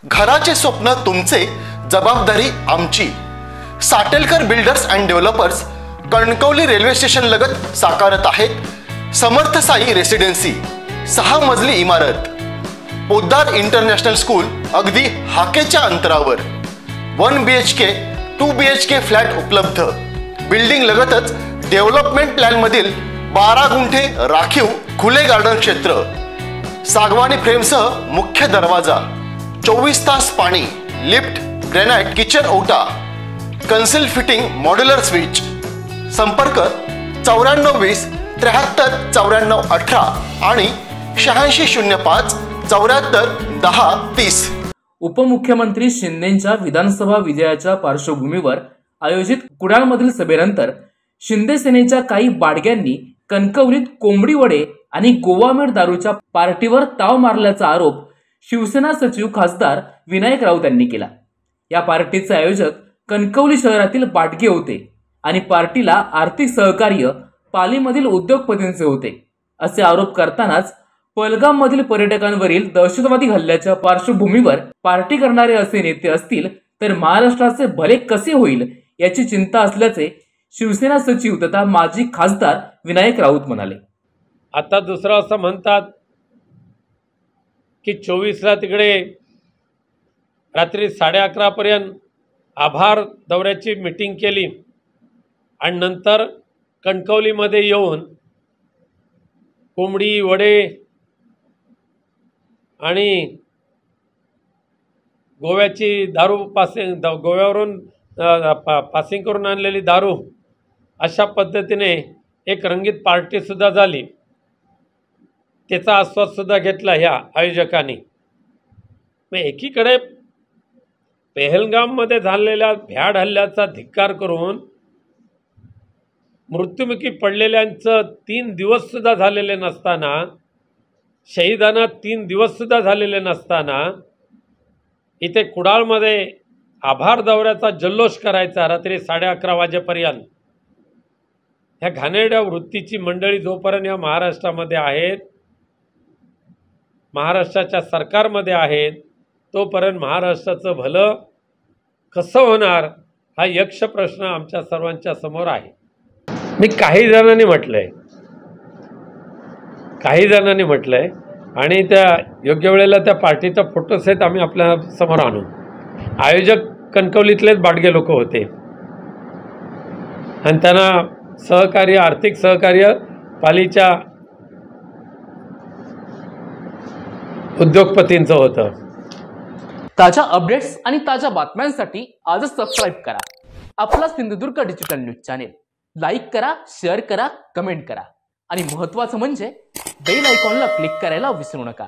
घराचे स्वप्न तुमचे, जबाबदारी आमची। Satelkar builders and developers Kankavli railway station लगत साकारत आहेत समर्थ साई रेसिडेन्सी, 6 मजली इमारत, पोद्दार इंटरनॅशनल स्कूल अगदी हाकेच्या अंतरावर, 1 BHK 2 BHK फ्लॅट उपलब्ध। बिल्डिंग लगतच डेव्हलपमेंट प्लॅन मधील 12 गुंठे राखीव खुले गार्डन क्षेत्र, सागवानी फ्रेमसह मुख्य दरवाजा, 24 तास पाणी, लिफ्ट, ग्रेनाइट किचन ओटा, कन्सिल फिटिंग मॉड्युलर स्विच। संपर्क 9420 73 94 18 आणि 8605 74 10 30। उपमुख्यमंत्री शिंदेंच्या विधानसभा विजयाच्या पार्श्वभूमीवर आयोजित कुडाळमधील सभेनंतर शिंदे सेनेच्या काही बाडग्यांनी कणकवलीत कोंबडी वडे आणि गोवामेड दारूच्या पार्टीवर ताव मारल्याचा आरोप शिवसेना सचिव खासदार विनायक राऊत यांनी केला। या पार्टीचे आयोजक कणकवली शहरातील बाडगे होते आणि पार्टीला आर्थिक सहकार्य पालीमधील उद्योगपतींचे होते असे आरोप करतानाच पहलगाम मधील पर्यटकांवरील दहशतवादी हल्ल्याच्या पार्श्वभूमीवर पार्टी करणारे असे नेते असतील तर महाराष्ट्राचे भले कसे होईल याची चिंता असल्याचे शिवसेना सचिव तथा माजी खासदार विनायक राऊत म्हणाले। आता दुसरं असं म्हणतात की 24ला तिकडे रात्री 11:30 पर्यंत आभार दौऱ्याची मीटिंग केली आणि नंतर कणकवलीमध्ये येऊन कोंबडी वडे आणि गोव्याची दारू गोव्यावरून पासिंग करून आणलेली दारू अशा पद्धतीने एक रंगीत पार्टीसुद्धा झाली। त्याचा आस्वादसुद्धा घेतला ह्या आयोजकांनी। मग एकीकडे पहलगाममध्ये झालेल्या भ्याड हल्ल्याचा धिक्कार करून मृत्युमुखी पडलेल्यांचं 3 दिवससुद्धा झालेले नसताना, शहीदांना 3 दिवससुद्धा झालेले नसताना इथे कुडाळमध्ये आभार दौऱ्याचा जल्लोष करायचा रात्री 11:30 वाजेपर्यंत। ह्या घाणेरड्या वृत्तीची मंडळी जोपर्यंत या महाराष्ट्रामध्ये आहेत, महाराष्ट्राच्या सरकारमध्ये आहेत, तोपर्यंत महाराष्ट्राचं भलं कसं होणार हा यक्ष प्रश्न आमच्या सर्वांच्या समोर आहे। मी काही जणांनी म्हटलंय आणि त्या योग्य वेळेला त्या पार्टीचा फोटोसहित आम्ही आपल्या समोर आणू। आयोजक कणकवलीतलेच बाडगे लोक होते आणि त्यांना सहकार्य, आर्थिक सहकार्य पालीच्या उद्योगपतींचं होतं। ताज्या अपडेट्स आणि ताज्या बातम्यांसाठी आजच सबस्क्राईब करा आपला Sindhudurg digital news channel. Like करा, शेअर करा, कमेंट करा आणि महत्त्वाचं म्हणजे बेल आयकॉनला क्लिक करायला विसरू नका।